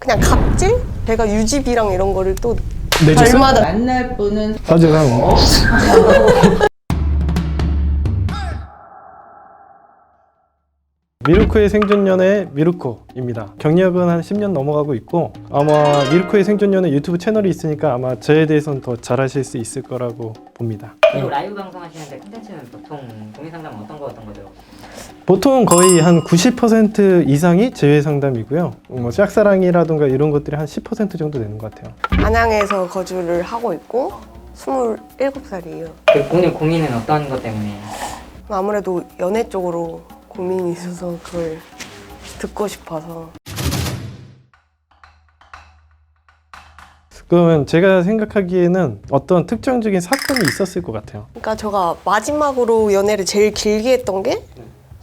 그냥 갑질? 제가 유지비랑 이런 거를 또 내줬어요? 달마다 만날 분은 사죄랑 미루코의 생존연애 미루코입니다. 경력은 한 10년 넘어가고 있고 아마 미루코의 생존연애 유튜브 채널이 있으니까 아마 저에 대해서는 더 잘하실 수 있을 거라고 봅니다. 그리고 라이브 방송하시는데 콘텐츠는 보통 고민 상담은 어떤 거 들어가요? 보통 거의 한 90% 이상이 제외 상담이고요. 뭐 짝사랑이라든가 이런 것들이 한 10% 정도 되는 것 같아요. 안양에서 거주를 하고 있고 27살이에요. 그 본인 고민은 어떤 것 때문에? 아무래도 연애 쪽으로 고민이 있어서 그걸 듣고 싶어서. 그러면 제가 생각하기에는 어떤 특정적인 사건이 있었을 것 같아요. 그러니까 제가 마지막으로 연애를 제일 길게 했던 게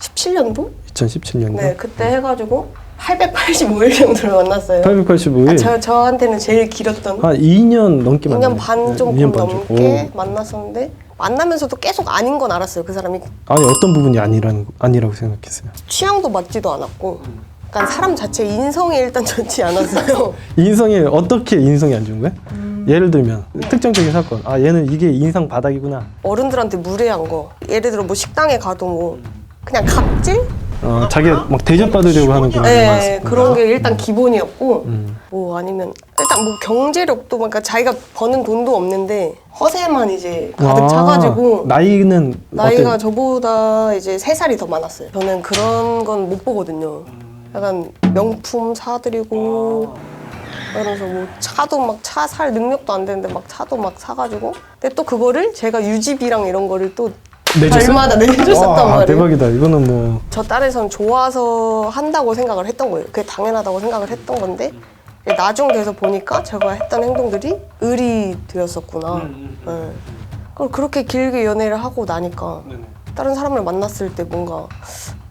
17년도? 2017년도 네, 그때 해가지고 885일 정도를 만났어요. 885일 저한테는 제일 길었던 한 2년 넘게 2년 만났네. 반 조금 2년 반 정도. 넘게 만났었는데 만나면서도 계속 아닌 건 알았어요. 그 사람이 아니 어떤 부분이 아니라고 생각했어요? 취향도 맞지도 않았고 그러니까 사람 자체 인성이 일단 좋지 않았어요. 인성이 어떻게 인성이 안 좋은 거야? 예를 들면 특정적인 사건. 아 얘는 이게 인상 바닥이구나. 어른들한테 무례한 거. 예를 들어 뭐 식당에 가도 뭐 그냥 갑질? 자기가 막 대접받으려고 하는 그런 게 많았을 네, 거야. 그런 게 일단 기본이었고 음. 뭐 아니면 일단 뭐 경제력도 그러니까 자기가 버는 돈도 없는데 허세만 이제 가득 와, 차가지고 나이는 나이가 어때? 저보다 이제 3살이 더 많았어요. 저는 그런 건 못 보거든요. 약간 명품 사드리고 그러면서 뭐 차도 막 차 살 능력도 안 되는데 막 차도 막 사가지고 근데 또 그거를 제가 유지비랑 이런 거를 또 내줬어요? 달마다 내줬었단 말이에요. 대박이다. 이거는 뭐 저 딸에선 좋아서 한다고 생각을 했던 거예요. 그게 당연하다고 생각을 했던 건데 나중 돼서 보니까 제가 했던 행동들이 을이 되었었구나. 네. 그걸 그렇게 길게 연애를 하고 나니까 다른 사람을 만났을 때 뭔가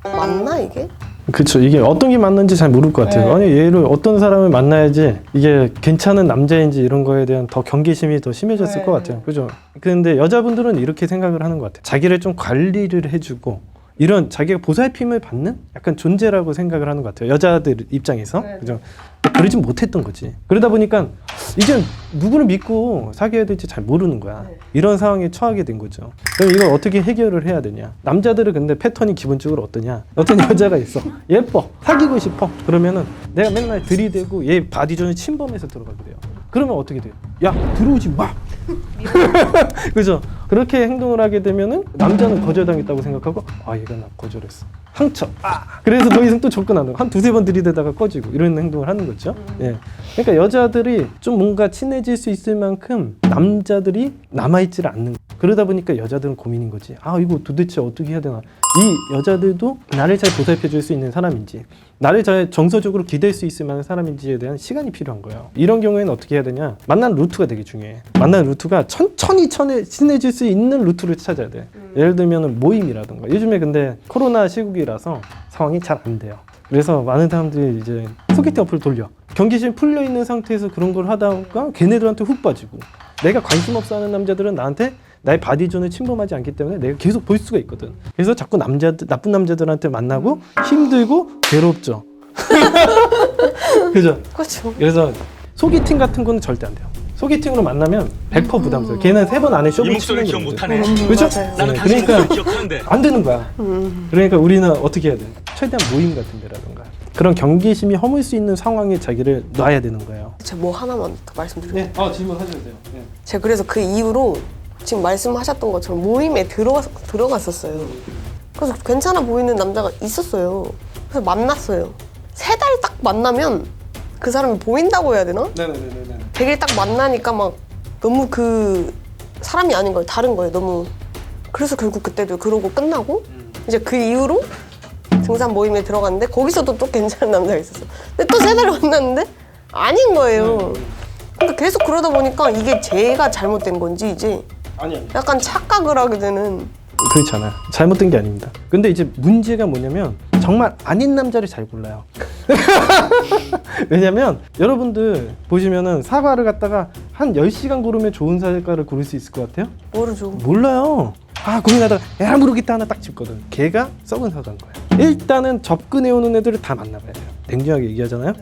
맞나 이게? 그쵸. 이게 어떤 게 맞는지 잘 모를 것 같아요. 네. 아니 얘를 어떤 사람을 만나야지 이게 괜찮은 남자인지 이런 거에 대한 더 경계심이 더 심해졌을 네. 것 같아요. 그죠? 근데 여자분들은 이렇게 생각을 하는 것 같아요. 자기를 좀 관리를 해주고 이런 자기가 보살핌을 받는 약간 존재라고 생각을 하는 것 같아요. 여자들 입장에서. 그죠? 그러진 못했던 거지. 그러다 보니까 이제 누구를 믿고 사귀어야 될지 잘 모르는 거야. 이런 상황에 처하게 된 거죠. 그럼 이걸 어떻게 해결을 해야 되냐? 남자들은 근데 패턴이 기본적으로 어떠냐? 어떤 여자가 있어. 예뻐. 사귀고 싶어. 그러면은 내가 맨날 들이대고 얘 바디존을 침범해서 들어가 그래요. 그러면 어떻게 돼요? 야, 들어오지 마! 그죠? 그렇게 행동을 하게 되면은 남자는 거절당했다고 생각하고 아 얘가 나 거절했어 상처 그래서 더 이상 또 접근 안 하고 한 두세 번 들이대다가 꺼지고 이런 행동을 하는 거죠. 예. 그러니까 여자들이 좀 뭔가 친해질 수 있을 만큼 남자들이 남아있지를 않는 거예요. 그러다 보니까 여자들은 고민인 거지. 아 이거 도대체 어떻게 해야 되나. 이 여자들도 나를 잘 보살펴 줄 수 있는 사람인지 나를 잘 정서적으로 기댈 수 있을 만한 사람인지에 대한 시간이 필요한 거예요. 이런 경우에는 어떻게 해야 되냐. 만난 루트가 되게 중요해. 만난 루트가 천천히 친해질 수 있는 루트를 찾아야 돼. 예를 들면 모임이라든가. 요즘에 근데 코로나 시국이라서 상황이 잘 안 돼요. 그래서 많은 사람들이 이제 소개팅 어플을 돌려. 경계심이 풀려 있는 상태에서 그런 걸 하다가 걔네들한테 훅 빠지고 내가 관심 없어 하는 남자들은 나한테 나의 바디존을 침범하지 않기 때문에 내가 계속 볼 수가 있거든. 그래서 자꾸 나쁜 남자들한테 만나고 힘들고 괴롭죠. 그죠? 그렇죠. 그래서 소개팅 같은 거는 절대 안 돼요. 소개팅으로 만나면 100% 부담스러워. 걔는 3번 안에 이 쇼핑 목소리를 기억 못하네. 그렇죠? 맞아요. 나는 네, 당신 그러니까 목소리 기억하는데. 안 되는 거야. 그러니까 우리는 어떻게 해야 돼? 최대한 모임 같은 데라든가 그런 경계심이 허물 수 있는 상황에 자기를 놔야 되는 거예요. 제가 뭐 하나만 더 말씀드릴게요. 네, 질문하셔도 돼요. 네. 제가 그래서 그 이후로 지금 말씀하셨던 것처럼 모임에 들어갔었어요. 그래서 괜찮아 보이는 남자가 있었어요. 그래서 만났어요. 3달 딱 만나면 그 사람이 보인다고 해야 되나? 네네네네. 되게 딱 만나니까 막 너무 그 사람이 아닌 거예요. 다른 거예요. 너무. 그래서 결국 그때도 그러고 끝나고 이제 그 이후로 등산 모임에 들어갔는데 거기서도 또 괜찮은 남자가 있었어요. 근데 또 3달 만났는데 아닌 거예요. 그러니까 계속 그러다 보니까 이게 제가 잘못된 건지 이제 아니. 약간 착각을 하게 되는. 그렇지 않아요. 잘못된 게 아닙니다. 근데 이제 문제가 뭐냐면 정말 아닌 남자를 잘 골라요. 왜냐면 여러분들 보시면은 사과를 갖다가 한 10시간 고르면 좋은 사과를 고를 수 있을 것 같아요? 모르죠. 몰라요. 고민하다가 에라 모르겠다 하나 딱 짚거든. 걔가 썩은 사과인 거야. 일단은 접근해오는 애들을 다 만나봐야 돼요. 냉정하게 얘기하잖아요.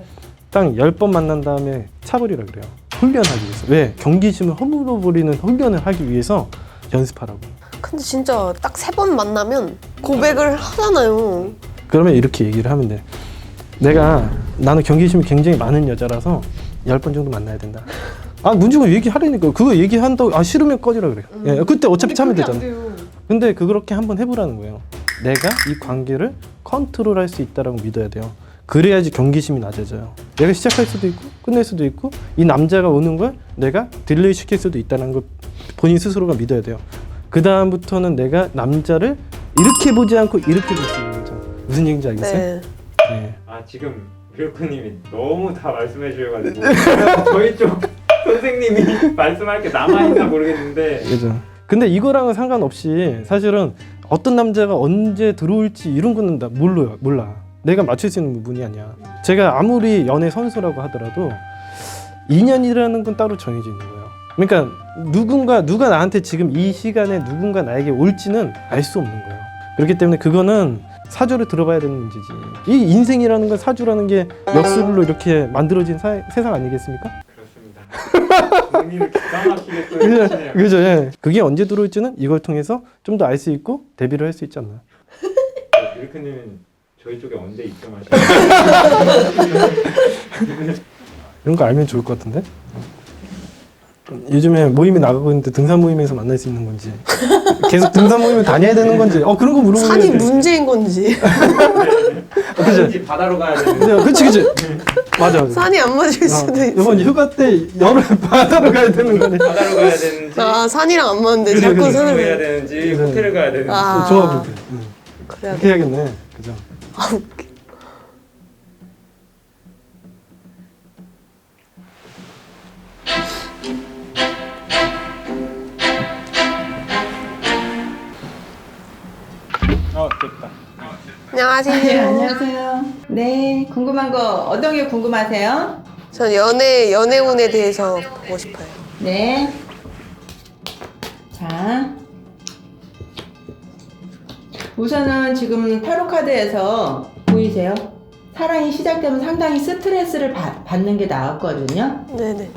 딱 10번 만난 다음에 차버리라 그래요. 훈련하기 위해서. 왜? 경계심을 허물어 버리는 훈련을 하기 위해서 연습하라고. 근데 진짜 딱 3번 만나면 고백을 하잖아요. 그러면 이렇게 얘기를 하면 돼. 나는 경계심이 굉장히 많은 여자라서 10번 정도 만나야 된다. 아, 문주가 얘기하려니까 그거 얘기한다고 싫으면 꺼지라 그래요. 예, 그때 어차피 참으면 되잖아. 근데 그렇게 한번 해보라는 거예요. 내가 이 관계를 컨트롤할 수 있다라고 믿어야 돼요. 그래야지 경계심이 낮아져요. 내가 시작할 수도 있고 끝낼 수도 있고 이 남자가 오는 걸 내가 딜레이 시킬 수도 있다는 걸 본인 스스로가 믿어야 돼요. 그 다음부터는 내가 남자를 이렇게 보지 않고 이렇게 볼 수 있는 거죠. 무슨 얘기인지 알겠어요? 네. 네. 아 지금 미르코님이 너무 다 말씀해 주셔가지고 저희 쪽 선생님이 말씀할 게 남아있나 모르겠는데 그죠. 근데 이거랑은 상관없이 사실은 어떤 남자가 언제 들어올지 이런 거는 나 몰라. 내가 맞출 수 있는 부분이 아니야. 제가 아무리 연애 선수라고 하더라도 인연이라는 건 따로 정해져 있는 거예요. 그러니까 누가 나한테 지금 이 시간에 누군가 나에게 올지는 알 수 없는 거예요. 그렇기 때문에 그거는 사주를 들어봐야 되는 문제지. 이 인생이라는 건 사주라는 게 역술로 이렇게 만들어진 세상 아니겠습니까? 그렇습니다. 본인을 기가 막히게 또 해주시네요. 그죠? 예. 그게 언제 들어올지는 이걸 통해서 좀 더 알 수 있고 대비를 할 수 있지 않나. 미르코님은 저희 쪽에 언제 입점하시나요? 이런 거 알면 좋을 것 같은데? 요즘에 모임이 나가고 있는데 등산 모임에서 만날 수 있는 건지 계속 등산 모임을 다녀야 되는 건지 그런 거 물어보면 산이 문제인 건지 그지 바다로 가야 되는데 그치 맞아 산이 안 맞을 수도 있어. 이번 휴가 때 여름 바다로 가야 되는 거네. 바다로 가야 되는지 아 산이랑 안 맞는데 그래, 자꾸 그래. 산을 해야 되는지 호텔을 가야 되는지 아. 종합을 그래야 그렇게 해야겠네. 그죠? 아 웃겨. 됐다. 안녕하세요. 네, 안녕하세요. 네, 궁금한 거 어떤 게 궁금하세요? 전 연애운에 대해서 보고 싶어요. 네. 자, 우선은 지금 타로 카드에서 보이세요? 사랑이 시작되면 상당히 스트레스를 받는 게 나왔거든요. 네네.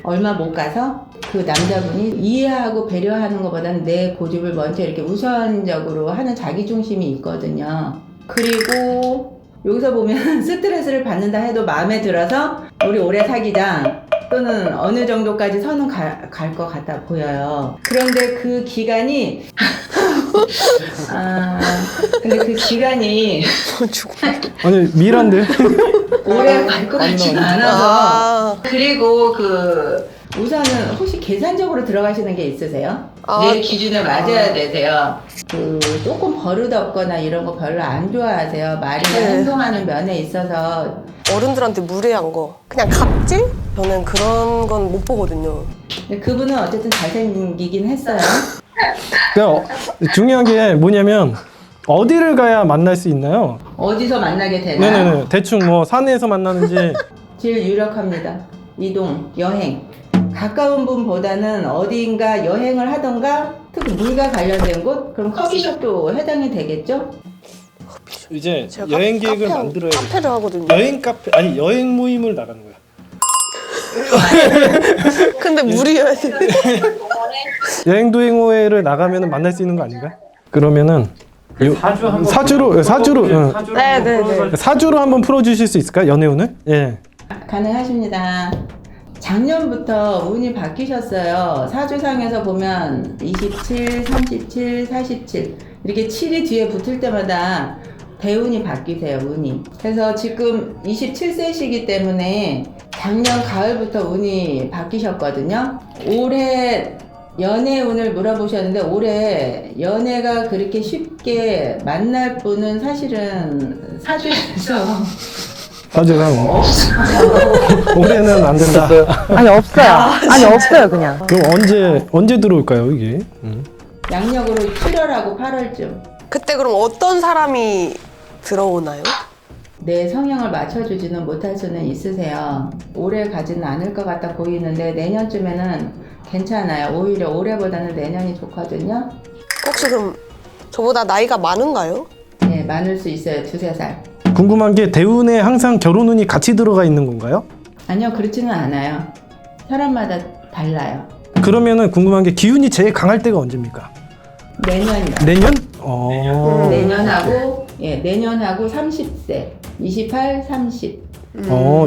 얼마 못 가서 그 남자분이 이해하고 배려하는 것보다는 내 고집을 먼저 이렇게 우선적으로 하는 자기중심이 있거든요. 그리고 여기서 보면 스트레스를 받는다 해도 마음에 들어서 우리 오래 사귀자 또는 어느 정도까지 선은 갈 것 같아 보여요. 그런데 그 기간이 근데 그 기간이 아니 미란데 오래 갈 것 같지는 않아서 아, 그리고 우선은 혹시 계산적으로 들어가시는 게 있으세요? 아, 내 기준에 맞아야 되세요. 조금 버릇없거나 이런 거 별로 안 좋아하세요. 말이나 네. 행동하는 면에 있어서. 어른들한테 무례한 거 그냥 갑질? 저는 그런 건 못 보거든요. 근데 그분은 어쨌든 잘생기긴 했어요. 그러니까 중요한 게 뭐냐면 어디를 가야 만날 수 있나요? 어디서 만나게 되나요? 네네네. 대충 뭐 산에서 만나는지 제일 유력합니다. 이동, 여행. 가까운 분보다는 어디인가 여행을 하던가 특히 물과 관련된 곳? 그럼 커피숍도 해당이 되겠죠? 이제 제가 여행 계획을 카페- 만들어야 돼. 카페를 하거든요. 여행 모임을 나가는 거야. 근데 무리여야 돼. 여행 동호회를 나가면 만날 수 있는 거 아닌가? 그러면은 사주 한번 사주로 응. 네. 사주로 한번 풀어주실 수 있을까? 연애운을? 예. 가능하십니다. 작년부터 운이 바뀌셨어요. 사주상에서 보면 27, 37, 47 이렇게 7이 뒤에 붙을 때마다 대운이 바뀌세요. 운이. 그래서 지금 27세시기 때문에 작년 가을부터 운이 바뀌셨거든요. 올해 연애 운을 물어보셨는데 올해 연애가 그렇게 쉽게 만날 분은 사실은 사주에서 사주상 올해는 안 된다. 아니 없어요. 아니 없어요 그냥. 그럼 언제 들어올까요 이게? 양력으로 7월하고 8월쯤 그때 그럼 어떤 사람이 들어오나요? 내 성향을 맞춰주지는 못할 수는 있으세요. 오래 가지는 않을 것 같아 보이는데 내년쯤에는 괜찮아요. 오히려 올해보다는 내년이 좋거든요. 혹시 그럼 저보다 나이가 많은가요? 네, 많을 수 있어요. 2-3살. 궁금한 게 대운에 항상 결혼운이 같이 들어가 있는 건가요? 아니요, 그렇지는 않아요. 사람마다 달라요. 그러면은 궁금한 게 기운이 제일 강할 때가 언제입니까? 내년이요. 내년? 내년하고 30세, 28, 30.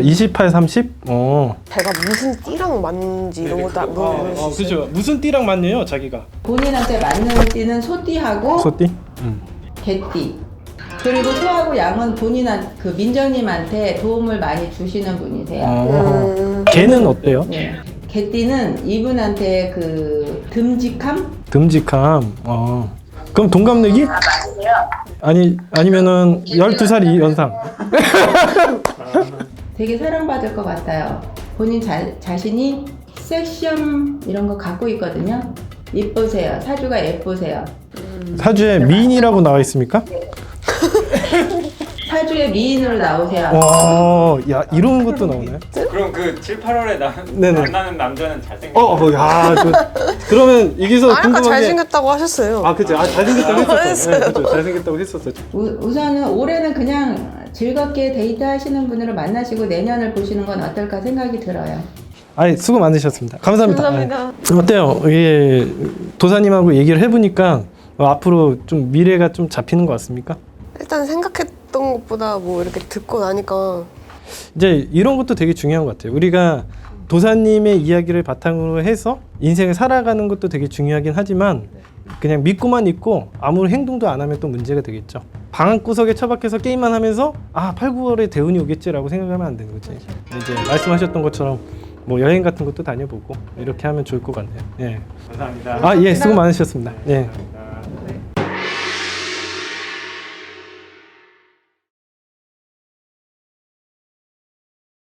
28, 30? 제가 무슨 띠랑 맞는지 이런 것도 안 모르겠어요. 그죠. 무슨 띠랑 맞네요, 자기가? 본인한테 맞는 띠는 소띠하고 소띠? 개띠. 그리고 소하고 양은 그 민정님한테 도움을 많이 주시는 분이세요. 개는 어때요? 네. 개띠는 이분한테 그 듬직함? 듬직함. 그럼 동갑내기? 아니면은 12살이 연상. 되게 사랑받을 것 같아요. 본인 자신이 섹시함 이런 거 갖고 있거든요. 이쁘세요. 사주가 예쁘세요. 사주에 미인이라고 나와 있습니까? 사주에 미인으로 나오세요. 야, 이런 것도 나오나요? 그럼 그 7, 8월에 네네. 만나는 남자는 잘생겼어요. 그러면 여기서 아까 궁금한 게 잘생겼다고 하셨어요. 그죠. 잘생겼다고 했었어요. 네, 그죠. 잘생겼다고 했었어요. 우선은 올해는 그냥 즐겁게 데이트하시는 분으로 만나시고 내년을 보시는 건 어떨까 생각이 들어요. 수고 많으셨습니다. 감사합니다. 감사합니다. 어때요? 이게 도사님하고 얘기를 해보니까 앞으로 좀 미래가 좀 잡히는 것 같습니까? 일단 생각했던 것보다 뭐 이렇게 듣고 나니까 이제 이런 것도 되게 중요한 것 같아요. 우리가 도사님의 이야기를 바탕으로 해서 인생을 살아가는 것도 되게 중요하긴 하지만 그냥 믿고만 있고 아무 행동도 안 하면 또 문제가 되겠죠. 방 한 구석에 처박혀서 게임만 하면서 8, 9월에 대운이 오겠지라고 생각하면 안 되는 거지. 이제 말씀하셨던 것처럼 뭐 여행 같은 것도 다녀보고 이렇게 하면 좋을 것 같네요. 예. 감사합니다. 예, 수고 많으셨습니다. 예.